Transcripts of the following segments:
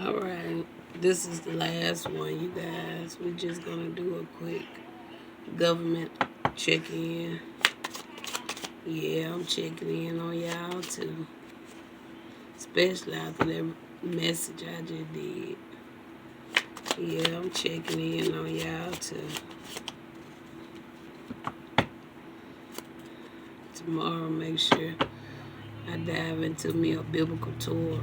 Alright, this is the last one, you guys. We're just gonna do a quick government check-in. Yeah, I'm checking in on y'all too. Especially after that message I just did. Yeah, I'm checking in on y'all too. Tomorrow, make sure I dive into me a biblical tour.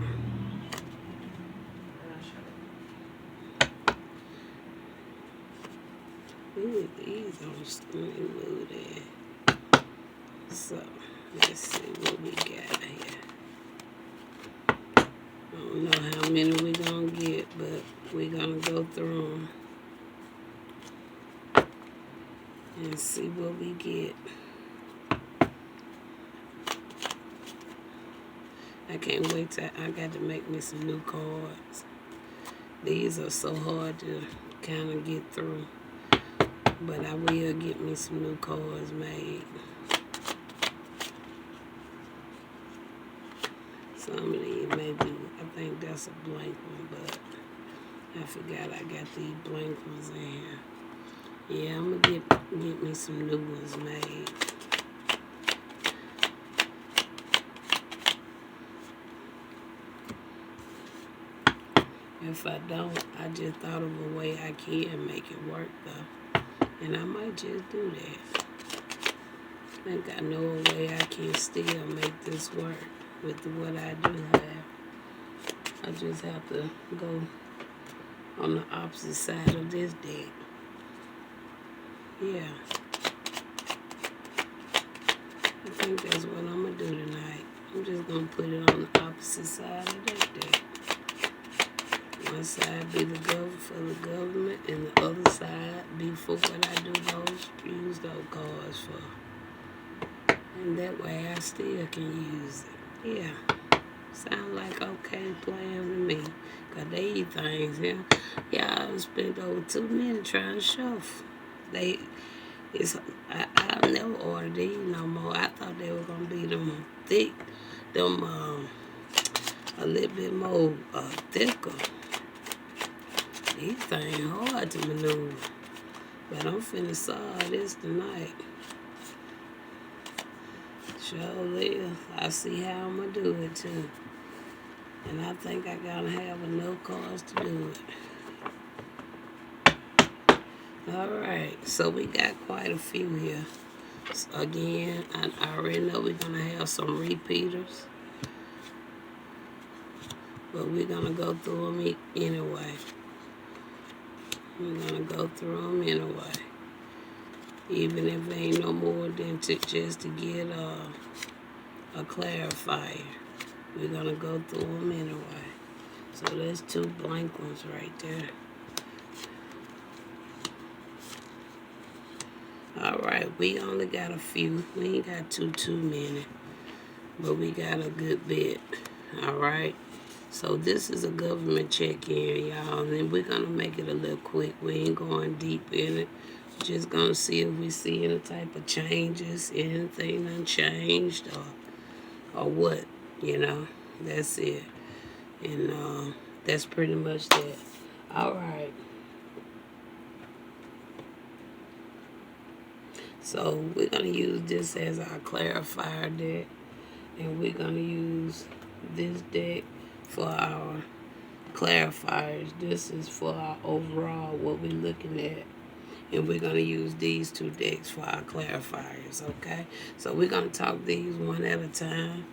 Ooh, these on screen move there. So, let's see what we got here. I don't know how many we gonna get, but we gonna go through them and see what we get. I can't wait till I got to make me some new cards. These are so hard to kind of get through, but I will get me some new cards made. Some of these maybe, I think that's a blank one, but I forgot I got these blank ones in here. Yeah, I'm gonna get me some new ones made. If I don't, I just thought of a way I can make it work though. And I might just do that. I think I know a way I can still make this work with what I do have. I just have to go on the opposite side of this deck. Yeah. I think that's what I'm going to do tonight. I'm just going to put it on the opposite side of that deck. One side be for the government, and the other side be for what I do use those cards for. And that way I still can use it. Yeah. Sound like okay plan to me. Because these things, yeah. Y'all spent over 2 minutes trying to shuffle. I'll never order these no more. I thought they were going to be them thick, them a little bit more thicker. These things hard to maneuver. But I'm finna solve this tonight. Sure live. I see how I'm going to do it too. And I think I gotta have enough cards to do it. Alright, so we got quite a few here. So again, I already know we're gonna have some repeaters. But we're gonna go through them anyway. We're gonna go through them anyway. Even if there ain't no more than just to get a clarifier. We're gonna go through them anyway. So there's 2 blank ones right there. Alright, we only got a few. We ain't got too many. But we got a good bit. Alright. So this is a government check-in, y'all. And we're going to make it a little quick. We ain't going deep in it. Just going to see if we see any type of changes. Anything unchanged or what. You know. That's it. And that's pretty much that. Alright. So we're going to use this as our clarifier deck. And we're going to use this deck for our clarifiers. This is for our overall, what we're looking at. And we're going to use these 2 decks for our clarifiers, okay? So we're going to talk these one at a time.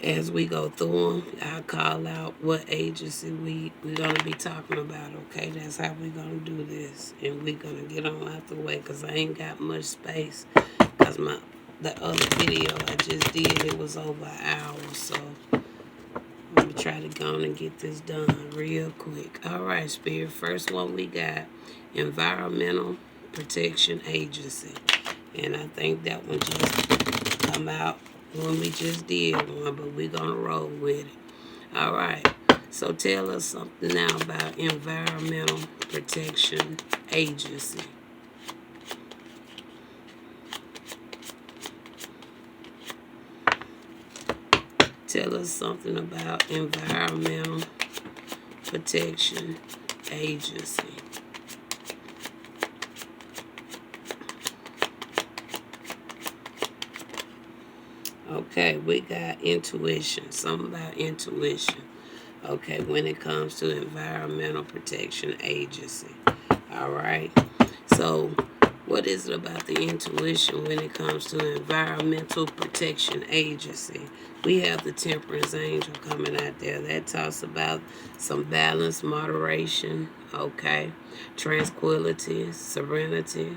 As we go through them, I'll call out what agency we're going to be talking about, okay? That's how we're going to do this. And we're going to get on out the way because I ain't got much space. Because the other video I just did, it was over an hour. So I'm going to try to go on and get this done real quick. All right, Spirit. First one we got, Environmental Protection Agency. And I think that one just come out when we just did one, but we're going to roll with it. All right. So tell us something now about Environmental Protection Agency. Tell us something about Environmental Protection Agency. Okay, we got intuition, something about intuition. Okay, when it comes to Environmental Protection Agency. All right. So, what is it about the intuition when it comes to Environmental Protection Agency? We have the Temperance Angel coming out there. That talks about some balance, moderation, okay, tranquility, serenity,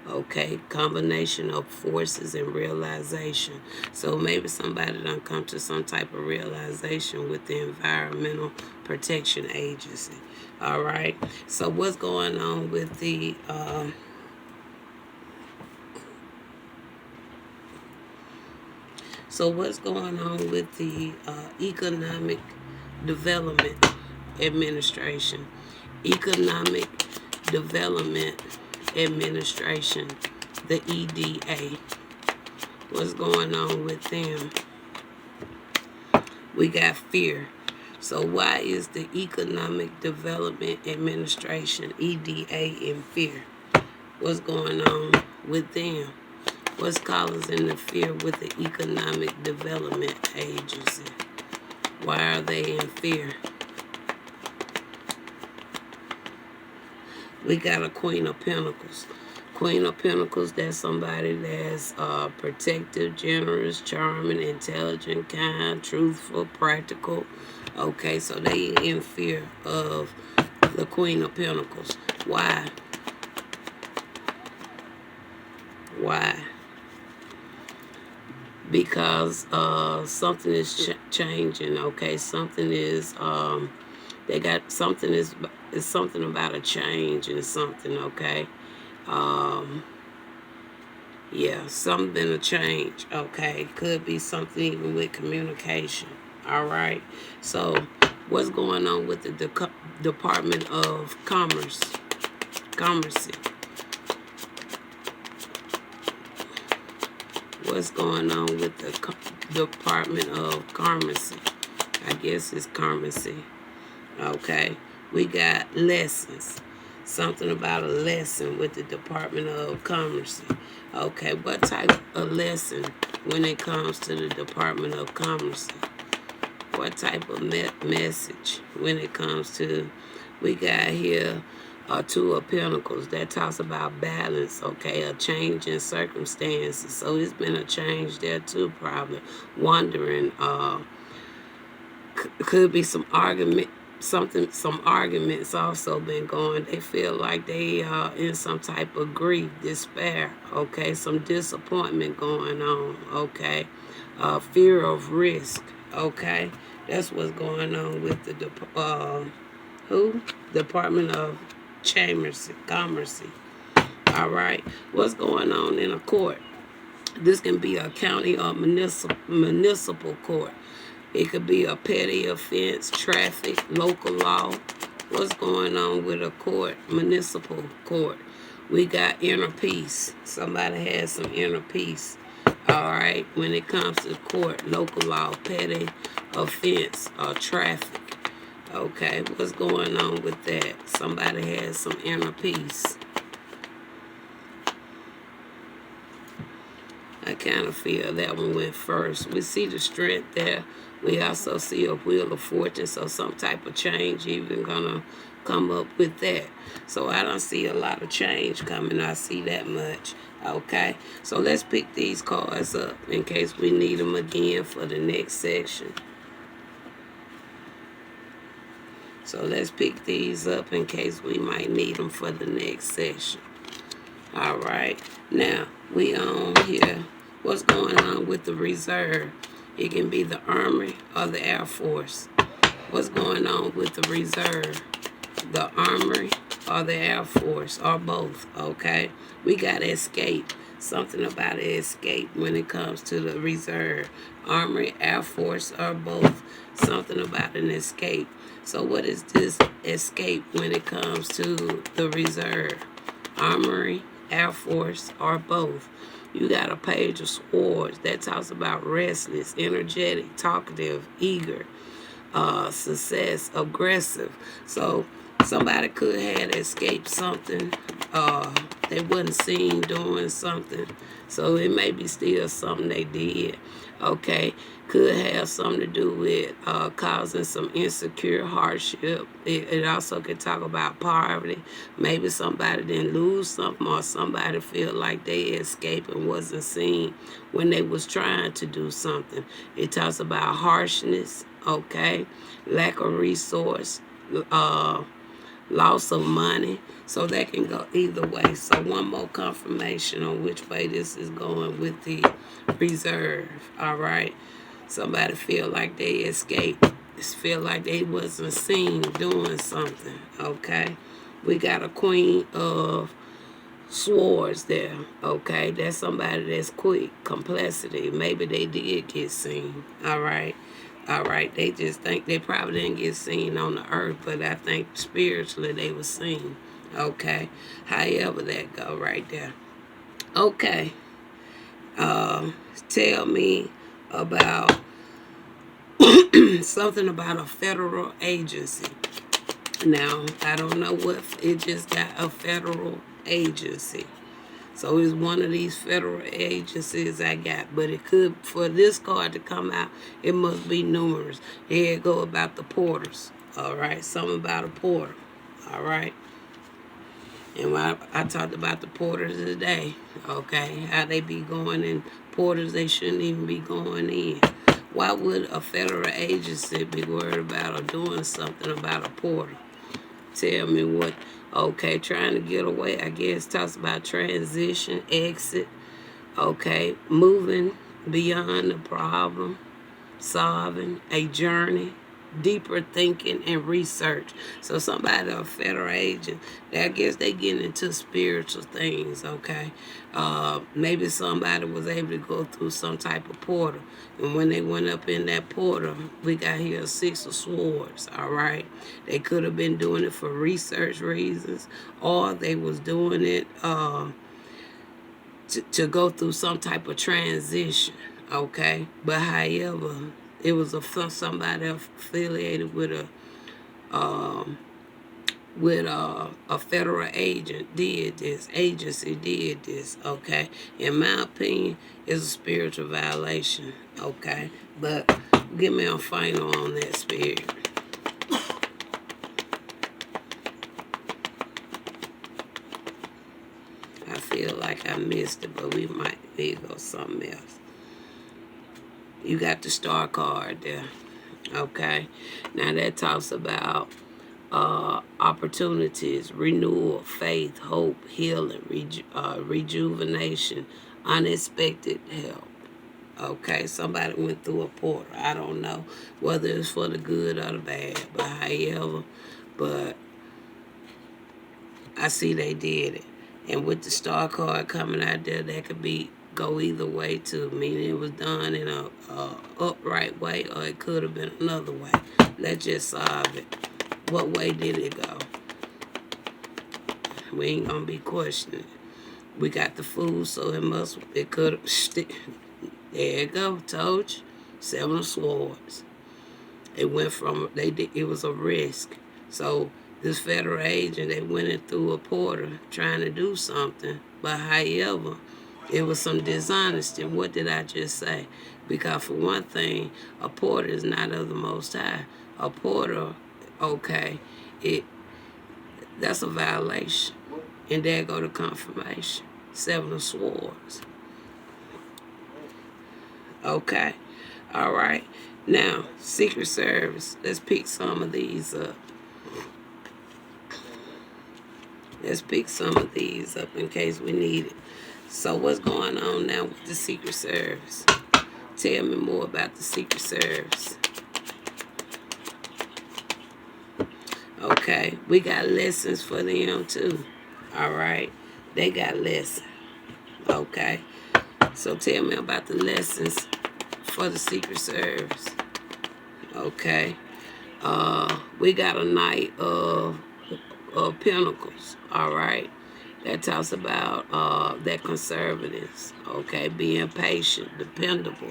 okay, combination of forces and realization. So maybe somebody done come to some type of realization with the Environmental Protection Agency. All right. So what's going on with the Economic Development Administration? Economic Development Administration, the EDA. What's going on with them? We got fear. So why is the Economic Development Administration, EDA, in fear? What's going on with them? What's causing the fear with the Economic Development Agency? Why are they in fear? We got a Queen of Pentacles. Queen of Pentacles, that's somebody that's protective, generous, charming, intelligent, kind, truthful, practical. Okay, so they in fear of the Queen of Pentacles. Why? Why? Because something is changing. Okay, something is they got something is something about a change and something. Okay, yeah, something to change. Okay, could be something even with communication. All right, so what's going on with the Department of Commerce? What's going on with the Department of Commerce? I guess it's Commerce. Okay, we got lessons. Something about a lesson with the Department of Commerce. Okay, what type of lesson when it comes to the Department of Commerce? What type of message when it comes to, we got here Two of Pentacles. That talks about balance, okay, a change in circumstances. So it's been a change there too, probably. Wondering, could be some arguments also been going. They feel like they are in some type of grief, despair, okay, some disappointment going on, okay, fear of risk, okay. That's what's going on with the Department of Commerce. All right, what's going on in a court? This can be a county or municipal court. It could be a petty offense, traffic, local law. What's going on with a court, municipal court? We got inner peace. Somebody has some inner peace. All right, when it comes to court, local law, petty offense, or traffic. Okay, what's going on with that? Somebody has some inner peace. I kind of feel that one went first. We see the strength there. We also see a wheel of fortune, so some type of change even gonna come up with that. So I don't see a lot of change coming. I see that much. Okay, so let's pick these cards up in case we need them again for the next section. So let's pick these up in case we might need them for the next session. All right. Now, we on here. What's going on with the reserve? It can be the Army or the Air Force. What's going on with the reserve? The Army or the Air Force or both, okay? We got escape. Something about escape when it comes to the reserve. Army, Air Force or both. Something about an escape. So what is this escape when it comes to the reserve? Armory, Air Force, or both. You got a Page of Swords that talks about restless, energetic, talkative, eager. success, aggressive. So somebody could have escaped something. They wasn't seen doing something. So it may be still something they did. Okay. Could have something to do with causing some insecure hardship. It also could talk about poverty. Maybe somebody didn't lose something, or somebody feel like they escaped and wasn't seen when they was trying to do something. It talks about harshness, okay, lack of resource, uh, loss of money. So that can go either way. So one more confirmation on which way this is going with the reserve. All right. Somebody feel like they escaped. Feel like they wasn't seen doing something. Okay. We got a queen of swords there. Okay. That's somebody that's quick. Complexity. Maybe they did get seen. All right. All right, they just think they probably didn't get seen on the earth, but I think spiritually they were seen. Okay, however that go right there. Okay, tell me about something about a federal agency. Now, I don't know what, it just got a federal agency. So it's one of these federal agencies I got. But it could, for this card to come out, it must be numerous. Here it go about the porters. All right. Something about a porter. All right. And I talked about the porters today. Okay. How they be going in porters they shouldn't even be going in. Why would a federal agency be worried about or doing something about a porter? Tell me what. Okay, trying to get away, I guess, talks about transition, exit. Okay, moving beyond the problem, solving, a journey, deeper thinking, and research. So somebody, a federal agent, I guess they getting into spiritual things, okay? Maybe somebody was able to go through some type of portal. And when they went up in that portal, we got here a six of swords, all right? They could have been doing it for research reasons, or they was doing it to go through some type of transition, okay? But however, it was somebody affiliated with a federal agent did this, agency did this, okay? In my opinion, it's a spiritual violation, okay? But give me a final on that spirit. I feel like I missed it, but we might need to go something else. You got the star card there, okay? Now that talks about opportunities, renewal, faith, hope, healing, rejuvenation, unexpected help. Okay, somebody went through a portal. I don't know whether it's for the good or the bad, but however, but I see they did it. And with the star card coming out there, that could be go either way too. Meaning it was done in a upright way, or it could have been another way. Let's just solve it. What way did it go? We ain't gonna be questioning. We got the food, so it could have. There you go. Told you. Seven of Swords. It went from it was a risk. So this federal agent, they went in through a portal trying to do something, but however, it was some dishonesty. What did I just say? Because for one thing, a porter is not of the Most High. A porter, okay, that's a violation. And there go the confirmation. Seven of Swords. Okay. All right. Now, Secret Service. Let's pick some of these up. Let's pick some of these up in case we need it. So what's going on now with the Secret Service? Tell me more about the Secret Service. Okay, we got lessons for them too. All right, they got lessons. Okay, so tell me about the lessons for the Secret Service. Okay, we got a Knight of Pentacles. All right, that talks about that conservatives. Okay, being patient, dependable.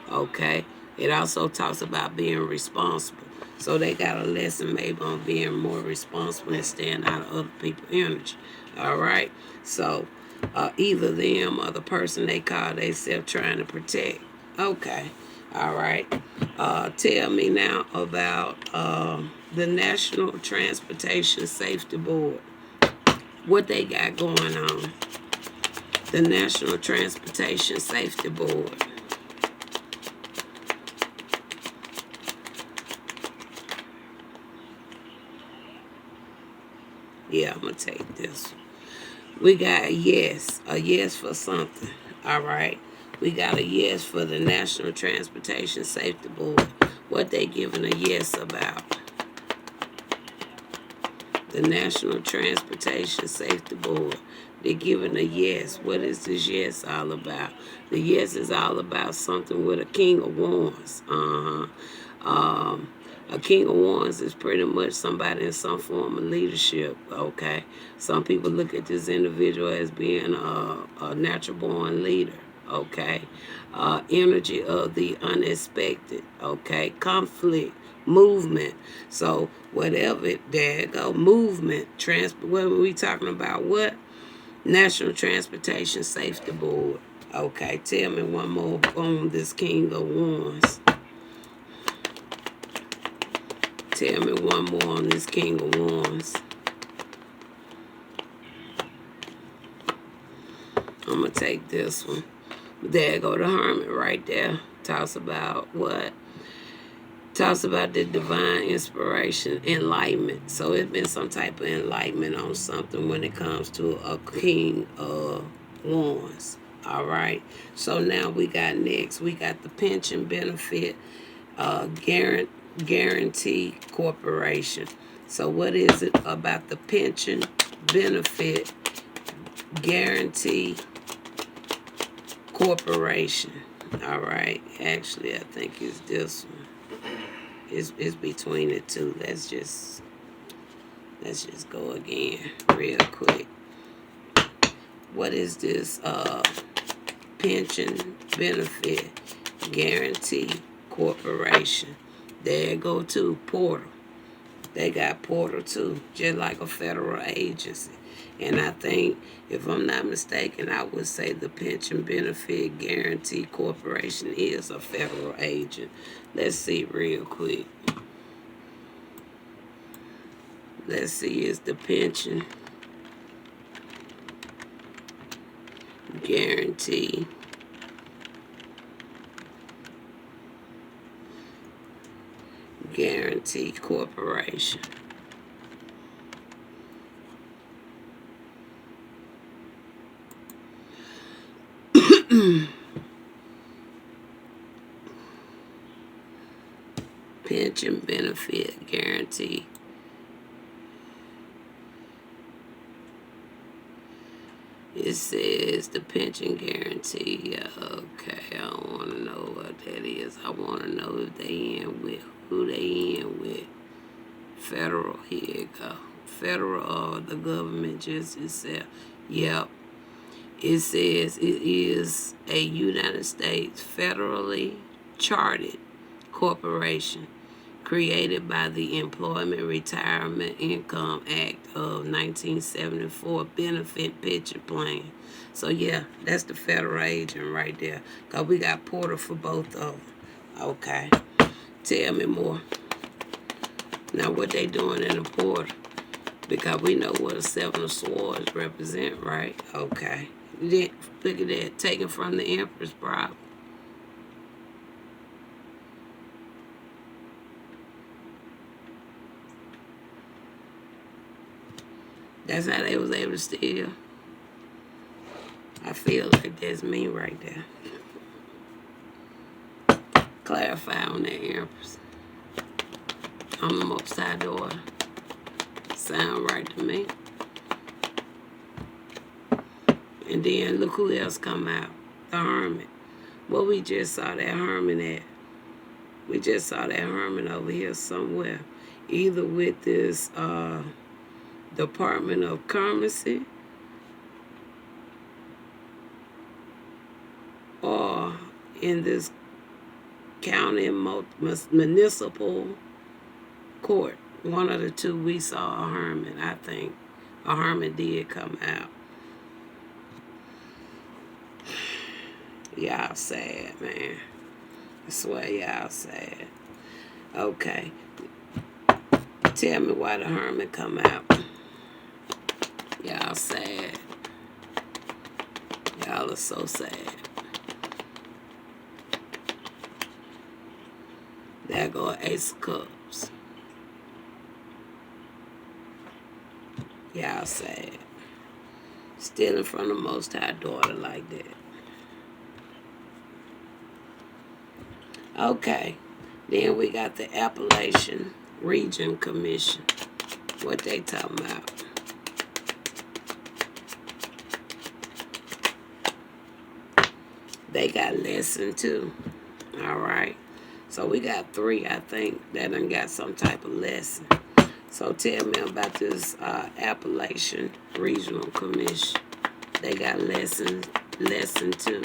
Okay, it also talks about being responsible. So they got a lesson maybe on being more responsible and staying out of other people's energy. All right. So either them or the person they call themselves trying to protect. Okay. All right. Tell me now about the National Transportation Safety Board. What they got going on? The National Transportation Safety Board. Yeah, I'm going to take this. We got a yes for something. All right. We got a yes for the National Transportation Safety Board. What they giving a yes about? The National Transportation Safety Board. They're giving a yes. What is this yes all about? The yes is all about something with a king of wands. A king of wands is pretty much somebody in some form of leadership, okay? Some people look at this individual as being a natural born leader, okay? Energy of the unexpected, okay? Conflict, movement. So whatever, there you go, movement, what are we talking about? What? National Transportation Safety Board. Okay, tell me one more on this king of wands. Tell me one more on this king of wands. I'm going to take this one. There go the hermit right there. Talks about what? Talks about the divine inspiration, enlightenment. So it's been some type of enlightenment on something when it comes to a king of wands. All right. So now we got next. We got the pension benefit guarantee corporation. So what is it about the pension benefit guarantee corporation? All right. Actually, I think it's this one. It's between the two. Let's just go again real quick. What is this pension benefit guarantee corporation? There you go too, portal. They got portal too, just like a federal agency. And I think, if I'm not mistaken, I would say the Pension Benefit Guarantee Corporation is a federal agent. Let's see real quick. Let's see, is the Pension Guarantee Corporation. Pension Benefit Guarantee. It says the pension guarantee. Okay, I don't want to know what that is. I want to know if they in with, who they in with. Federal, here you go. Federal, the government just itself. Yep. It says it is a United States federally chartered corporation created by the Employment Retirement Income Act of 1974 Benefit Pension Plan. So yeah, that's the federal agent right there. Because we got portal for both of them. Okay. Tell me more. Now what they doing in the portal? Because we know what a Seven of Swords represent, right? Okay. Then, look at that. Taken from the Empress problem. That's how they was able to steal. I feel like that's me right there. Clarify on that Empress. I'm the Most High daughter. Sound right to me. And then look who else come out. The Hermit. Well, we just saw that Hermit at. We just saw that Hermit over here somewhere. Either with this Department of Currency or in this county municipal court. One of the two, we saw a hermit, I think. A hermit did come out. Y'all sad, man. I swear y'all sad. Okay. Tell me why the hermit come out. Y'all sad. Y'all are so sad. There go Ace of Cups. Y'all sad. Stealing from the Most High daughter like that. Okay. Then we got the Appalachian Region Commission. What they talking about? They got lesson too. All right. So we got 3, I think, that done got some type of lesson. So tell me about this Appalachian Regional Commission. They got lesson 2.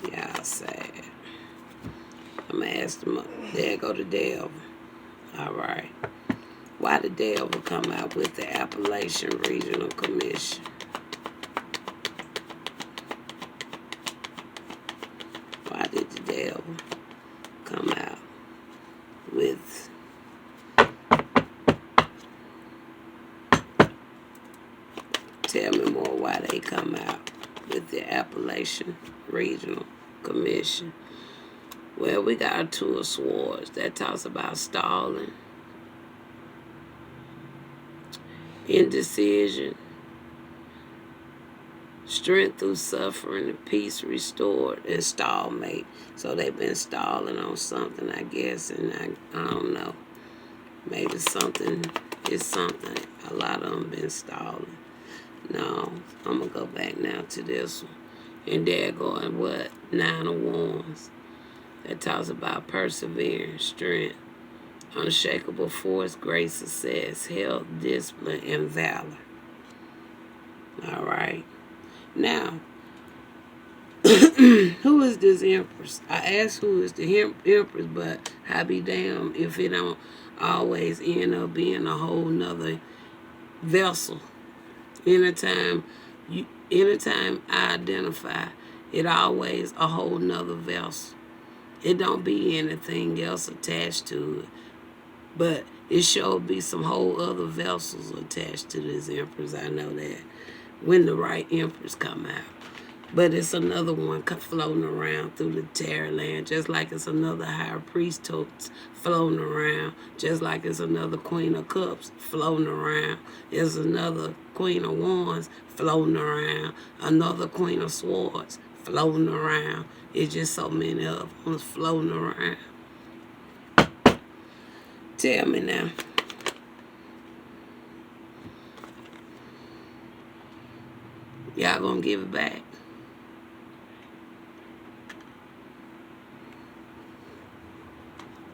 Y'all sad. I'm going to ask them, there go the devil. All right. Why the devil come out with the Appalachian Regional Commission? Why did the devil come out with tell me more why they come out with the Appalachian Regional Commission? Well, we got a 2 of Swords that talks about stalling, indecision, strength through suffering, and peace restored, and stalemate. So they've been stalling on something, I guess, and I don't know. Maybe something is something. A lot of them been stalling. No, I'm going to go back now to this one. And there going what? 9 of Wands. That talks about perseverance, strength, unshakable force, great success, health, discipline, and valor. All right. Now, who is this Empress? I asked who is the Empress, but I be damned if it don't always end up being a whole nother vessel. Anytime I identify, it always a whole nother vessel. It don't be anything else attached to it. But it sure be some whole other vessels attached to this Empress. I know that. When the right Empress come out. But it's another one floating around through the Terra land, just like it's another High Priestess floating around, just like it's another Queen of Cups floating around. There's another Queen of Wands floating around, another Queen of Swords floating around. It's just so many of them floating around. Tell me now. Y'all gonna give it back?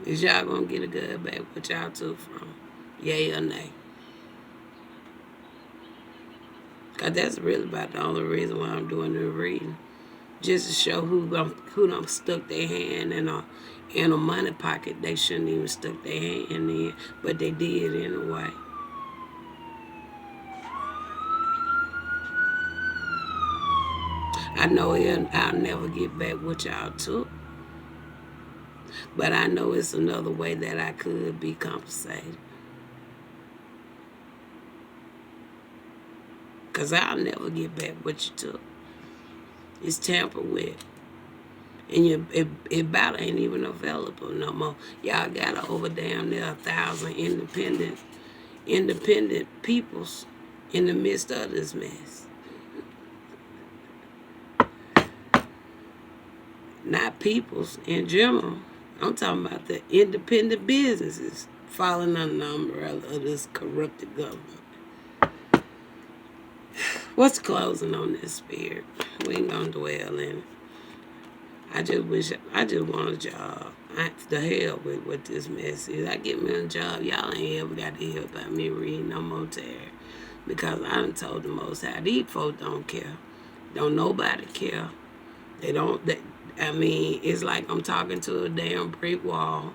Is y'all gonna get a good back what y'all took from? Yay or nay? Because that's really about the only reason why I'm doing the reading. Just to show who done stuck their hand in a money pocket they shouldn't even stuck their hand in, but they did anyway. I know I'll never get back what y'all took. But I know it's another way that I could be compensated. Because I'll never get back what you took. It's tampered with. And it about ain't even available no more. Y'all got over damn near 1,000 independent peoples in the midst of this mess. Not peoples in general. I'm talking about the independent businesses falling under the umbrella of this corrupted government. What's closing on this spirit? We ain't gonna dwell in it. I just want a job. The hell with what this mess is. I get me a job. Y'all ain't ever got to hear about me reading no more Terry. Because I done told the Most High, these folks don't care. Don't nobody care. They don't, I mean, it's like I'm talking to a damn brick wall.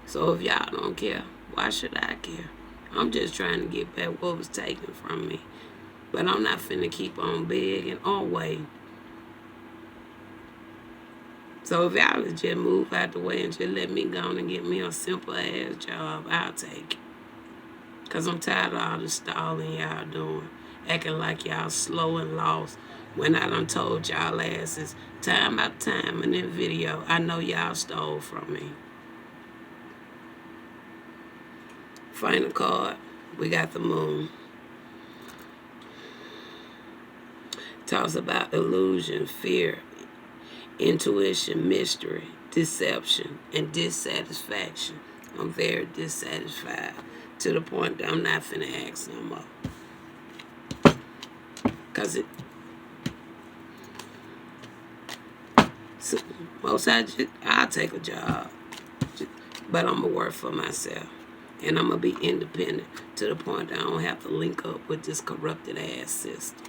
So if y'all don't care, why should I care? I'm just trying to get back what was taken from me. But I'm not finna keep on begging or waiting. So if y'all would just move out the way and just let me go and get me a simple ass job, I'll take it. Because I'm tired of all the stalling y'all doing. Acting like y'all slow and lost. When I done told y'all asses time after time in this video, I know y'all stole from me. Final card, we got the moon. Talks about illusion, fear, intuition, mystery, deception, and dissatisfaction. I'm very dissatisfied to the point that I'm not finna ask no more. Because I'll take a job, but I'm going to work for myself. And I'm going to be independent to the point that I don't have to link up with this corrupted ass system.